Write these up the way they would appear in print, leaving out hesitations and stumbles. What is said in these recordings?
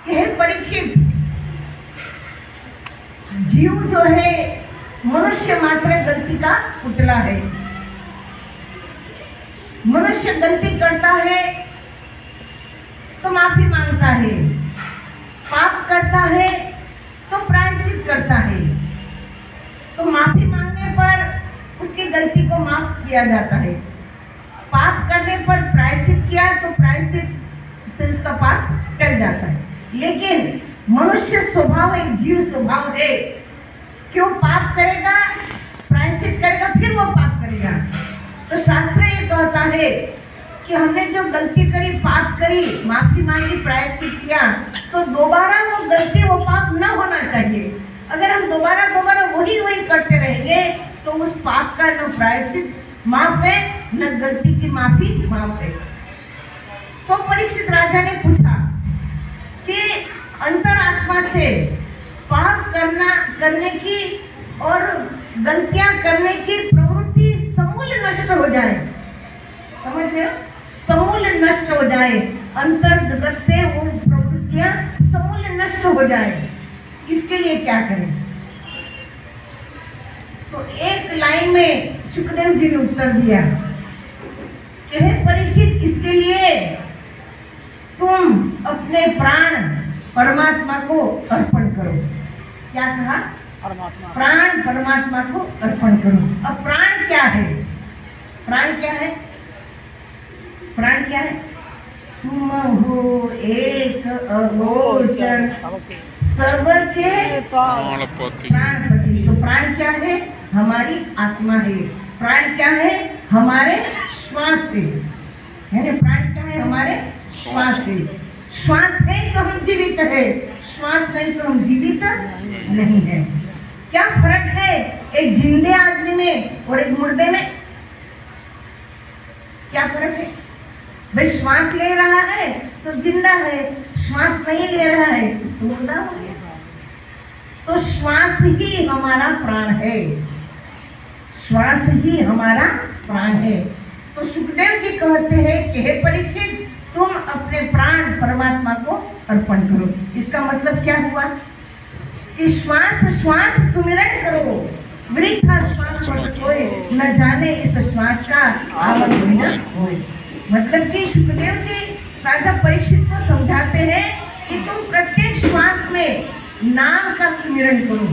कि हे परीक्षित, जीव जो है मनुष्य मात्र गलती का पुतला है। मनुष्य गलती करता है तो माफी मांगता है, पाप करता है तो प्रायश्चित करता है। तो माफी मांगने पर उसकी गलती को माफ किया जाता है, पाप करने पर प्रायश्चित किया तो प्रायश्चित से उसका पाप टल जाता है। लेकिन मनुष्य स्वभाव एक जीव स्वभाव है कि वो पाप करेगा, प्रायश्चित करेगा, फिर वो पाप करेगा। तो शास्त्र ये कहता है कि हमने जो गलती करी, पाप करी, माफी मांगी, प्रायश्चित किया, तो दोबारा वो गलती, वो पाप न होना चाहिए। अगर हम दोबारा वही करते रहेंगे तो उस पाप का न प्रायश्चित माफ है, न गलती की माफी माफ है। तो परीक्षित राजा ने पूछा कि अंतरात्मा से पाप करने की और गलतियां करने की प्रवृत्ति समूल नष्ट हो जाए, समझ रहे हो, समूल नष्ट हो जाए, अंतर्गत से वो प्रवृत्तियां समूल नष्ट हो जाए, इसके लिए क्या करें? तो एक लाइन में सुखदेव जी ने उत्तर दिया कि हे परीक्षित, इसके लिए तुम अपने प्राण परमात्मा को अर्पण करो। क्या कहा? प्राण परमात्मा को अर्पण करो। अब प्राण क्या है? प्राण क्या है? प्राण क्या है? तुम हो एक अगोचर सबके प्राणपति। तो प्राण क्या है? हमारी आत्मा है। प्राण क्या है? हमारे श्वास है। प्राण क्या है? हमारे श्वास है। श्वास है तो हम जीवित है, श्वास नहीं तो हम जीवित नहीं है। क्या फर्क है एक जिंदे आदमी में और एक मुर्दे में? क्या फर्क है? भाई श्वास ले रहा है तो जिंदा है, श्वास नहीं ले रहा है तो मुर्दा हो गया। तो श्वास ही हमारा प्राण है, श्वास ही हमारा प्राण है। तो सुखदेव जी कहते हैं कि हे परीक्षित, तुम अपने प्राण परमात्मा को अर्पण करो। इसका मतलब क्या हुआ कि श्वास श्वास सुमिरन करो, वृथा श्वास मत होए, न जाने इस श्वास का आवत होए। मतलब कि सुखदेव जी राजा परीक्षित को समझाते हैं कि तुम प्रत्येक श्वास में नाम का सुमिरन करो।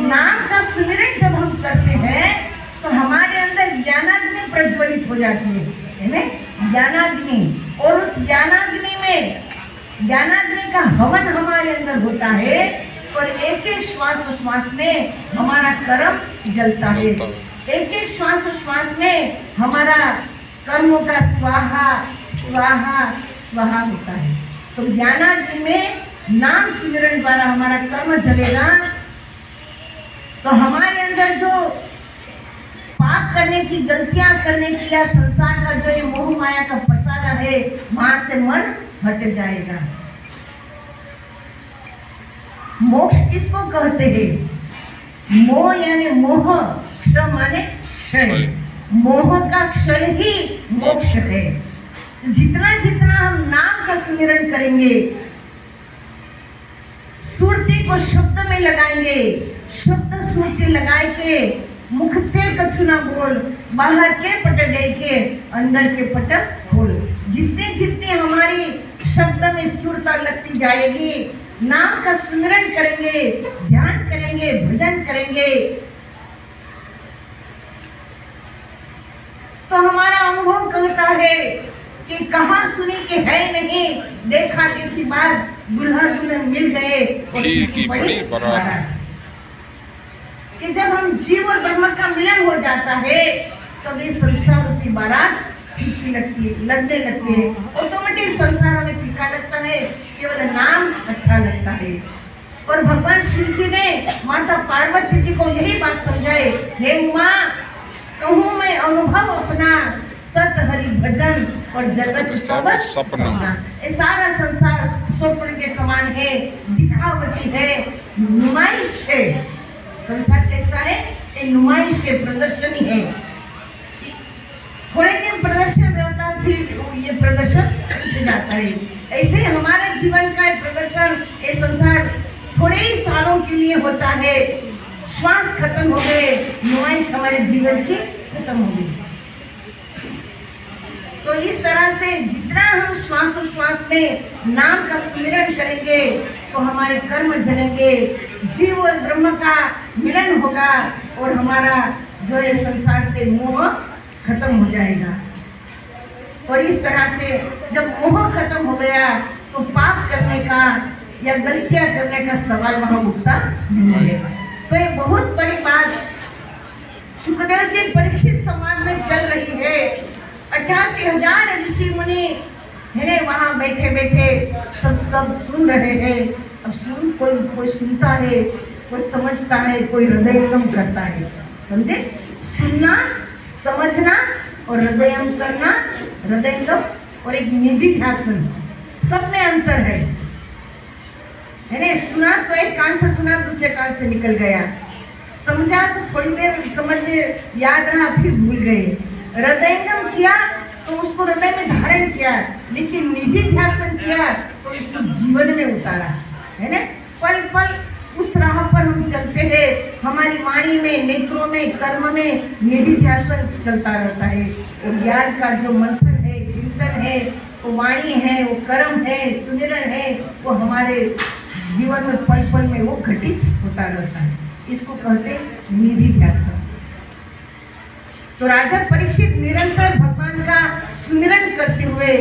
नाम का सुमिरन जब हम करते हैं तो हमारे अंदर ज्ञानाग्नि प्रज्वलित हो जाती है, ज्ञानाग्नि। और उस ज्ञानाग्नि का हवन हमारे अंदर होता है और एक एक श्वास में हमारा कर्म जलता है। एक एक श्वास में हमारा कर्मों का स्वाहा स्वाहा स्वाहा होता है। तो ज्ञानाग्नि में नाम स्मरण द्वारा हमारा कर्म जलेगा तो हमारे अंदर जो पाप करने की, गलतियां करने की या संसार का जो ये मोह माया का पसारा है, वहां से मन हट जाएगा। मोक्ष किसको कहते हैं? मोह यानी मोह, क्षय माने क्षय। मोह का क्षय ही मोक्ष है। जितना जितना हम नाम का सुमिरन करेंगे, सुरती को शब्द में लगाएंगे, शब्द सुरती लगाए के मुखते कछु ना बोल, बाहर के पट देखे अंदर के पटक खोल। जितने जितने हमारी शब्द में सुरता लगती जाएगी, नाम का सुमिरन करेंगे, ध्यान करेंगे, भजन करेंगे, तो हमारा अनुभव कहता है कि कहाँ सुनी कि है नहीं, देखा देखी बात, दुल्हा दुल्हन मिल गए की बड़ी बारात। कि जब हम जीव और ब्रह्म का मिलन हो जाता है तो ये संसार रूपी बारात फीकी लगने लगती है। ऑटोमेटिक संसार हमें फीका लगता है, केवल नाम अच्छा लगता है। और भगवान शिव जी ने माता पार्वती जी को यही बात समझाए, हे उमा, कहूँ मैं अनुभव अपना, सत हरि भजन और जगत सब सपना। ये सारा संसार स्वप्न के समान है, दिखावटी है, नुमाइश है। संसार कैसा है? ये नुमाइश के प्रदर्शनी है। थोड़े दिन प्रदर्शन रहता है, फिर ये प्रदर्शन जाता है। ऐसे हमारे जीवन का होता है, श्वास खत्म हो गए, नुमाइश हमारे जीवन की खत्म हो गई। तो इस तरह से जितना हम श्वास में नाम का सुमिरन करेंगे तो हमारे कर्म जलेंगे, जीव और ब्रह्म का मिलन होगा और हमारा जो है संसार से मोह खत्म हो जाएगा। और इस तरह से जब मोह खत्म हो गया तो पाप करने का या गलतियां करने का सवाल वहां उठता नहीं है। तो ये बहुत बड़ी बात सुखदेव जी परीक्षित संवाद में चल रही है। 88,000 ऋषि मुनि है वहां बैठे बैठे सब सुन रहे हैं। अब कोई सुनता है, कोई समझता है, कोई हृदयंगम करता है। समझे? सुनना, समझना और हृदयंगम करना, हृदयंगम और एक निधि ध्यासन, सब में अंतर है ना? सुना तो एक कान से सुना, दूसरे कान से निकल गया। समझा तो थोड़ी देर समझ में याद रहा, फिर भूल गए। हृदयंगम किया तो उसको हृदय में धारण किया, लेकिन निधि ध्यासन किया तो इसको जीवन में उतारा, है ना? पल पल उस राह पर हम चलते हैं। हमारी वाणी में, नेत्रों में, कर्म में निधि ध्यासन चलता रहता है। और ज्ञान का जो मंथन है, चिंतन है, वो वाणी है, वो कर्म है, सुमिरन है, वो हमारे जीवन में पल पल में वो घटित होता रहता है। इसको कहते हैं निधि ध्यासन। तो राजा परीक्षित निरंतर भगवान का सुमिरन करते हुए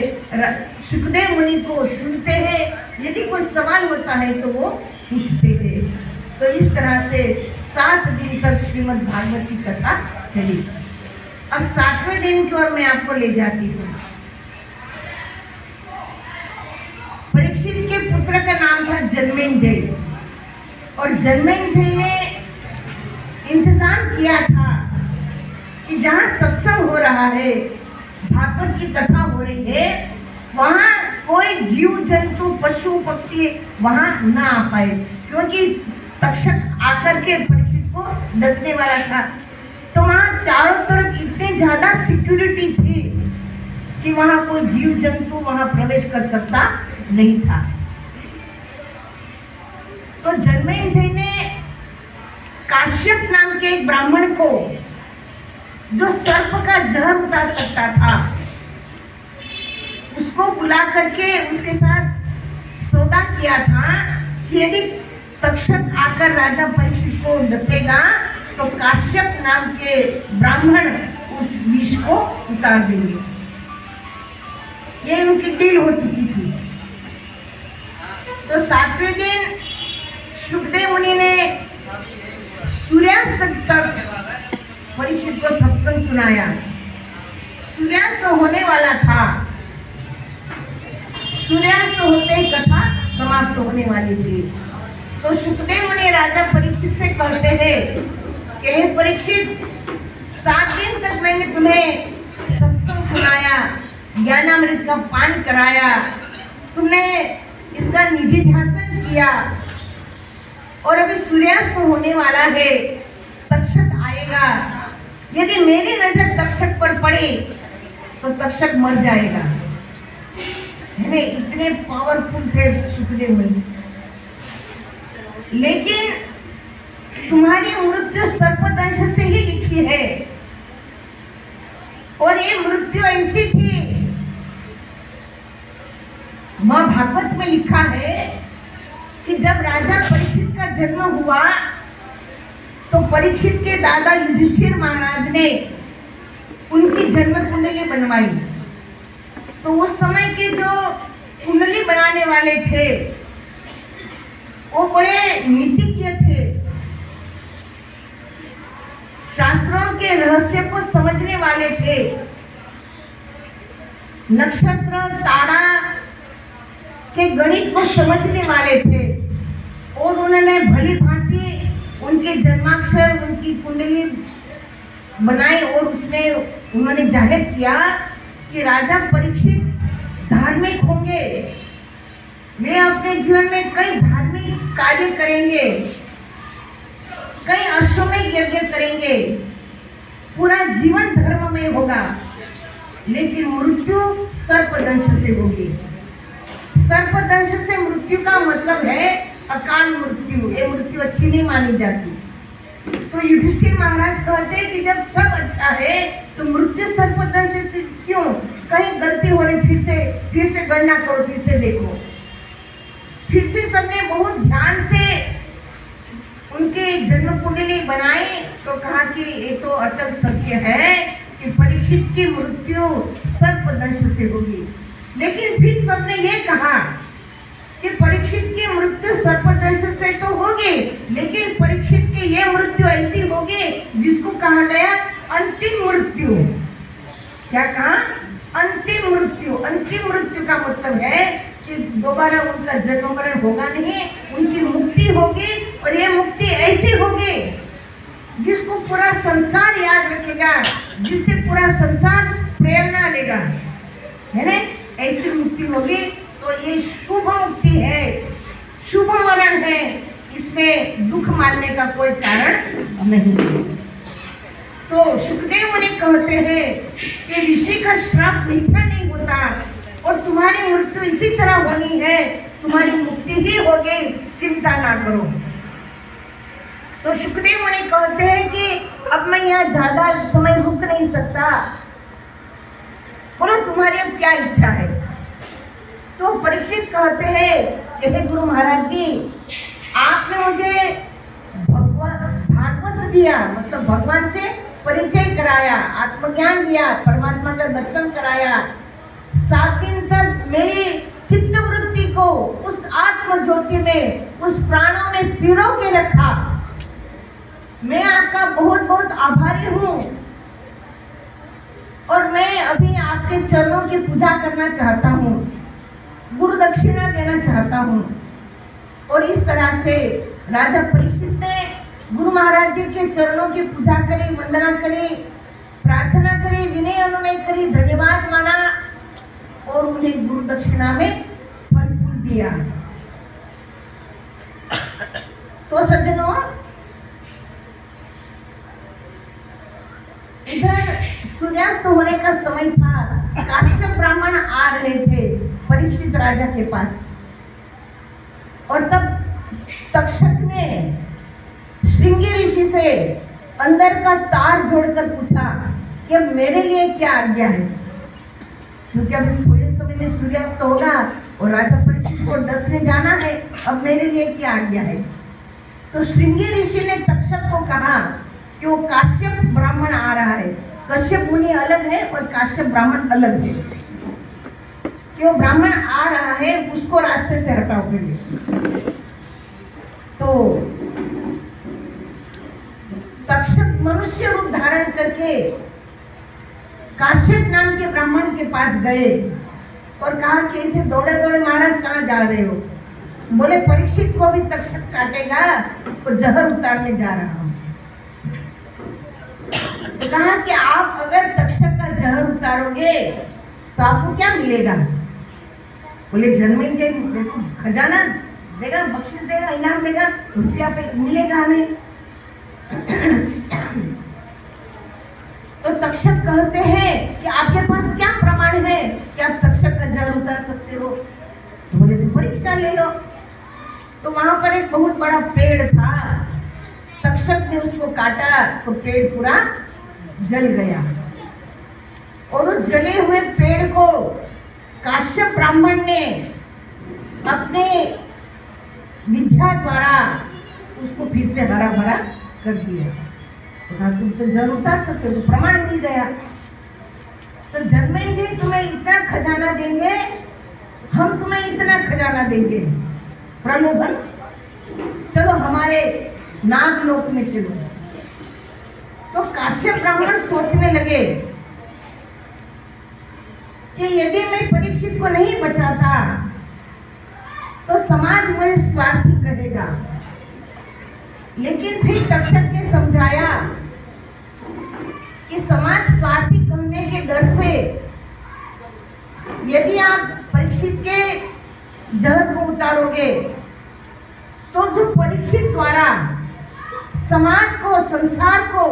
सुखदेव मुनि को सुनते हैं। यदि कोई सवाल होता है तो वो पूछते हैं। तो इस तरह से 7 दिन तक श्रीमद् भागवत की कथा चली। अब 7वें दिन की ओर मैं आपको ले जाती हूँ। परीक्षित के पुत्र का नाम था जन्मेंजय, और जन्मेंजय ने इंतजाम किया था कि जहाँ सत्संग हो रहा है, भागवत की कथा हो रही है, वहाँ कोई जीव जंतु पशु पक्षी वहाँ ना आ पाए, क्योंकि तक्षक आकर के परीक्षित को डसने वाला था। तो वहाँ चारों तरफ इतनी ज्यादा सिक्योरिटी थी कि वहाँ कोई जीव जंतु वहाँ प्रवेश कर सकता नहीं था। तो जन्मेंजय ने काश्यप नाम के एक ब्राह्मण को, जो सर्प का जहर उतार सकता था, उसको बुला करके उसके साथ सौदा किया था कि यदि तक्षक आकर राजा परीक्षित को डसेगा तो काश्यप नाम के ब्राह्मण उस विष को उतार देंगे। ये उनकी डील हो चुकी थी। तो 7वें दिन सुखदेव मुनि ने सूर्यास्त तक परीक्षित को सत्संग सुनाया। सूर्यास्त होने वाला था, सूर्यास्त होते ही कथा समाप्त होने वाली थी। तो सुखदेव मुनि राजा परीक्षित से कहते हैं कि हे परीक्षित, 7 दिन तक मैंने तुम्हें सत्संग सुनाया, ज्ञानामृत का पान कराया, तुमने इसका निधि ध्यासन किया, और अभी सूर्यास्त होने वाला है, तक्षक आएगा। यदि मेरी नजर तक्षक पर पड़ी तो तक्षक मर जाएगा। इतने पावरफुल थे सुखदेव मुनि। लेकिन तुम्हारी मृत्यु सर्पदंश से ही लिखी है, और ये मृत्यु ऐसी थी, मां भागवत में लिखा है कि जब राजा परीक्षित का जन्म हुआ तो परीक्षित के दादा युधिष्ठिर महाराज ने उनकी जन्म कुंडली बनवाई। तो उस समय के जो कुंडली बनाने वाले थे वो बड़े नीतिज्ञ थे, शास्त्रों के रहस्य को समझने वाले थे, नक्षत्र तारा के गणित को समझने वाले थे, और उन्होंने भली भांति उनके जन्माक्षर, उनकी कुंडली बनाई, और उसमें उन्होंने जाहिर किया कि राजा परीक्षित धार्मिक होंगे, वे अपने जीवन में कई धार्मिक कार्य करेंगे, कई अश्वमेध यज्ञ करेंगे, पूरा जीवन धर्म में होगा, लेकिन मृत्यु सर्पदंश से होगी। सर्पदंश से मृत्यु का मतलब है अकाल मृत्यु, ये मृत्यु अच्छी नहीं मानी जाती। तो युधिष्ठिर महाराज कहते हैं कि जब सब अच्छा है तो मृत्यु सर्पदंश से क्यों? कहीं गलती हो रही, फिर से गणना करो, फिर से देखो। फिर से सबने बहुत ध्यान से उनके जन्म कुंडली बनाई तो कहा कि ये तो अटल सत्य है कि परीक्षित की मृत्यु सर्पदंश से होगी। लेकिन फिर सबने ये कहा कि परीक्षित की मृत्यु सर्पदंश से तो होगी, लेकिन परीक्षित की ये मृत्यु ऐसी होगी जिसको कहा गया अंतिम मृत्यु। क्या कहा? अंतिम मृत्यु। अंतिम मृत्यु का मतलब है कि दोबारा उनका जन्म मरण होगा नहीं, उनकी मुक्ति होगी, और ये मुक्ति ऐसी होगी जिसको पूरा संसार याद रखेगा, जिससे पूरा संसार प्रेरणा लेगा, है ना? ऐसी मुक्ति होगी। तो ये शुभ मुक्ति है, शुभ मरण है, इसमें दुख मानने का कोई कारण नहीं। तो सुखदेव मुनि कहते हैं कि ऋषि का श्राप मीठा नहीं होता और तुम्हारी मृत्यु इसी तरह होनी है, तुम्हारी मुक्ति ही होगी, चिंता ना करो। तो सुखदेव मुनि कहते हैं कि अब मैं यहाँ ज्यादा समय रुक नहीं सकता, बोलो तुम्हारी अब क्या इच्छा है? तो परीक्षित कहते हैं कि हे गुरु महाराज जी, आपने मुझे भागवत दिया, मतलब भगवान से परिचय कराया, आत्मज्ञान दिया, परमात्मा का दर्शन कराया, 7 दिन तक मेरी चित्त वृत्ति को उस आत्म ज्योति में, उस प्राणों में पिरो के रखा। मैं आपका बहुत बहुत आभारी हूँ और मैं अभी आपके चरणों की पूजा करना चाहता हूँ, गुरु दक्षिणा देना चाहता हूँ। और इस तरह से राजा परीक्षित ने गुरु महाराज जी के चरणों की पूजा करी, वंदना करी, प्रार्थना करी, विनय अनुनय करी, धन्यवाद माना और उन्हें गुरु दक्षिणा में फल फूल दिया। तो सज्जनों, इधर सूर्यास्त होने का समय था, काश्यप ब्राह्मण आ रहे थे परीक्षित राजा के पास, और तब तक्षक ने श्रृंगी ऋषि से अंदर का तार जोड़कर पूछा कि मेरे लिए क्या आज्ञा है, क्योंकि अब थोड़े समय में सूर्यास्त होगा और राजा परीक्षित को दसने जाना है, अब मेरे लिए क्या आज्ञा है। तो श्रृंगी ऋषि ने तक्षक को कहा कि वो काश्यप ब्राह्मण आ रहा है, कश्यप मुनि अलग है और काश्यप ब्राह्मण अलग है, कि वो ब्राह्मण आ रहा है, उसको रास्ते से हटाओ पहले। तो तक्षक मनुष्य रूप धारण करके काश्यप नाम के ब्राह्मण के पास गए और कहा कि इसे दौड़े दौड़े महाराज कहाँ जा रहे हो? बोले परीक्षित को भी तक्षक काटेगा तो जहर उतारने जा रहा हूँ। तो कहा कि आप अगर तक्षक का जहर उतारोगे तो आपको क्या मिलेगा? बोले जन्मेंगे, खजाना देगा, बख्शिश देगा, इनाम देगा, रुपया पे मिलेगा हमें। तो तक्षक कहते हैं कि आपके पास क्या प्रमाण है कि आप तक्षक का जहर उतार सकते हो? तो बोले तो परीक्षा ले लो। तो वहां पर एक बहुत बड़ा पेड़ था, तक्षक ने उसको काटा तो पेड़ पूरा जल गया, और उस जले हुए पेड़ को काश्यप ब्राह्मण ने अपने विद्या द्वारा उसको फिर से हरा भरा कर दिया। तो कहा तुम तो जल उतार सकते हो, तो प्रमाण मिल गया। तो जन्मेंगे तुम्हें इतना खजाना देंगे, हम तुम्हें इतना खजाना देंगे, प्रलोभन, चलो हमारे नागलोक में चलो। तो काश्यप ब्राह्मण सोचने लगे कि यदि मैं परीक्षित को नहीं बचाता तो समाज मुझे स्वार्थी कहेगा। लेकिन फिर तक्षक ने समझाया कि समाज स्वार्थी कहने के डर से यदि आप परीक्षित के जहर को उतारोगे तो जो परीक्षित द्वारा समाज को, संसार को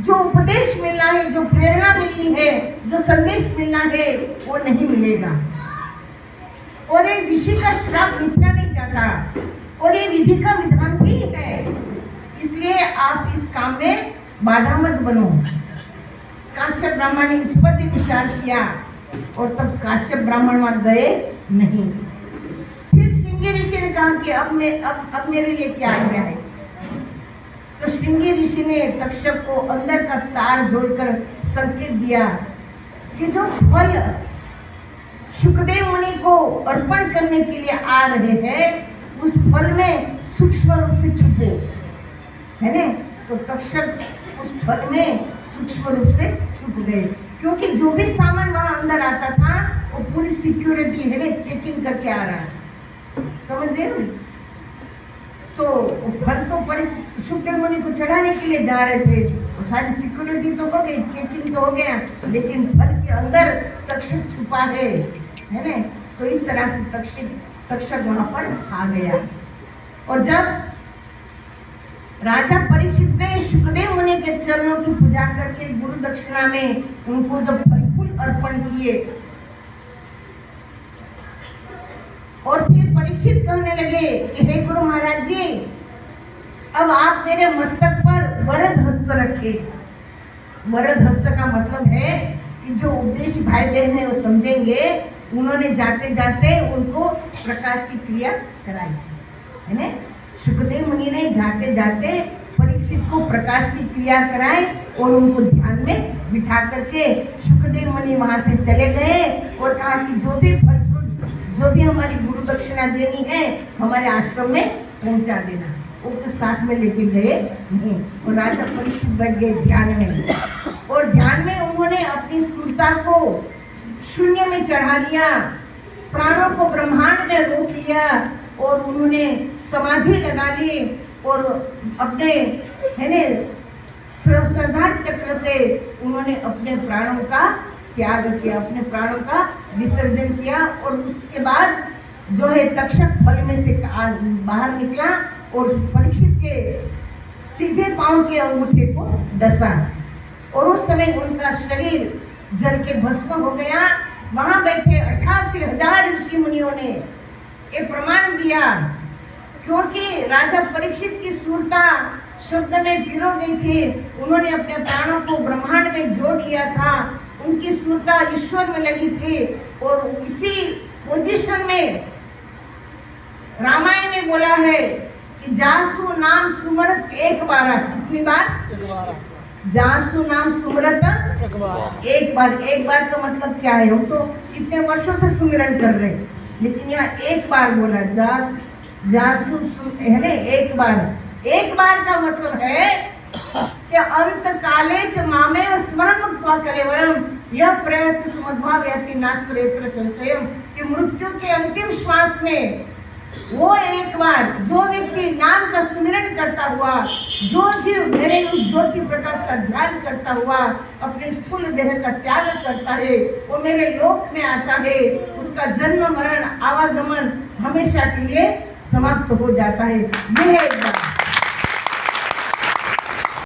जो उपदेश मिलना है, जो प्रेरणा मिलनी है, जो संदेश मिलना है, वो नहीं मिलेगा। और एक ऋषि का श्राप मिटना नहीं जाता। और ये विधि का विधान भी है, इसलिए आप इस काम में बाधा मत बनो। काश्यप ब्राह्मण ने इस पर भी विचार किया और तब काश्यप ब्राह्मण वहां गए नहीं। फिर श्रृंगी ऋषि ने कहा कि अब मेरे लिए क्या आज्ञा है। तो श्रृंगी ऋषि ने तक्षक को अंदर का तार जोड़कर संकेत दिया कि जो फल शुकदेव मुनि को अर्पण करने के लिए आ रहे हैं उस फल में सूक्ष्म रूप से छुपो, है ना। तो तक्षक उस फल में सूक्ष्म रूप से छुप गए, क्योंकि जो भी सामान वहां अंदर आता था वो पूरी सिक्योरिटी है ना चेकिंग करके आ रहा है, समझ रहे हो। तो फल तो शुकदेव मुनि को चढ़ाने के लिए जा रहे थे, वो सारी सिक्योरिटी तो हो गई, चेकिंग तो हो गया, लेकिन फल के अंदर तक्षक छुपा है ना। तो इस तरह से तक्षक वहां पर आ गया। और जब राजा परीक्षित ने शुकदेव मुनि के चरणों की पूजा करके गुरु दक्षिणा में उनको जब फल फूल अर्पण किए और फिर परीक्षित कहने लगे कि हे गुरु महाराज जी, अब आप मेरे मस्तक पर वरद हस्त रखे। वरद हस्त का मतलब है कि जो उपदेश भाई बहन है वो समझेंगे, उन्होंने जाते जाते उनको प्रकाश की क्रिया कराई, है ना। शुकदेव मुनि ने जाते जाते परीक्षित को प्रकाश की क्रिया कराई और उनको ध्यान में बिठा करके शुकदेव मुनि वहां से चले गए और कहा कि जो भी हमारी गुरु दक्षिणा देनी है हमारे आश्रम में पहुंचा देना। वो तो साथ में लेके गए नहीं और राजा परीक्षित बैठ गए ध्यान में, और ध्यान में उन्होंने अपनी सुरता को शून्य में चढ़ा लिया, प्राणों को ब्रह्मांड में रोक लिया और उन्होंने समाधि लगा ली और अपने है ने सहस्त्रधार चक्र से उन्होंने अपने प्राणों का त्याग किया, अपने प्राणों का विसर्जन किया। और उसके बाद जो है तक्षक फल में से बाहर निकला और परीक्षित के सीधे पांव के अंगूठे को डसा और उस समय उनका शरीर जल के भस्म हो गया। वहां बैठे 88,000 ऋषि मुनियों ने ये प्रमाण दिया, क्योंकि राजा परीक्षित की सूरता शब्द में पिरो गई थी, उन्होंने अपने प्राणों को ब्रह्मांड में जोड़ लिया था, उनकी सूरता ईश्वर में लगी थी। और इसी पोजीशन में रामायण में बोला है कि जासु नाम सुमरत एक बार, कितनी बार? जासु नाम सुमरत एक बार। एक बार का मतलब क्या है? हम तो इतने वर्षों से सुमिरन कर रहे हैं, लेकिन यहाँ एक बार बोला जासु है ना, एक बार। एक बार का मतलब है कि अंत काले च मामेव स्मरण मुक्त्वा कलेवरम यह प्रयत्न सुमद्भावयति नास्त्रेत्र संशयम, कि मृत्यु के अंतिम श्वास में वो एक बार जो व्यक्ति नाम का सुमिरन करता हुआ, जो जीव मेरे उस ज्योति प्रकाश का ध्यान करता हुआ अपने स्थूल देह का त्याग करता है, वो मेरे लोक में आता है, उसका जन्म मरण आवागमन हमेशा के लिए समाप्त हो जाता है। यह एक बात।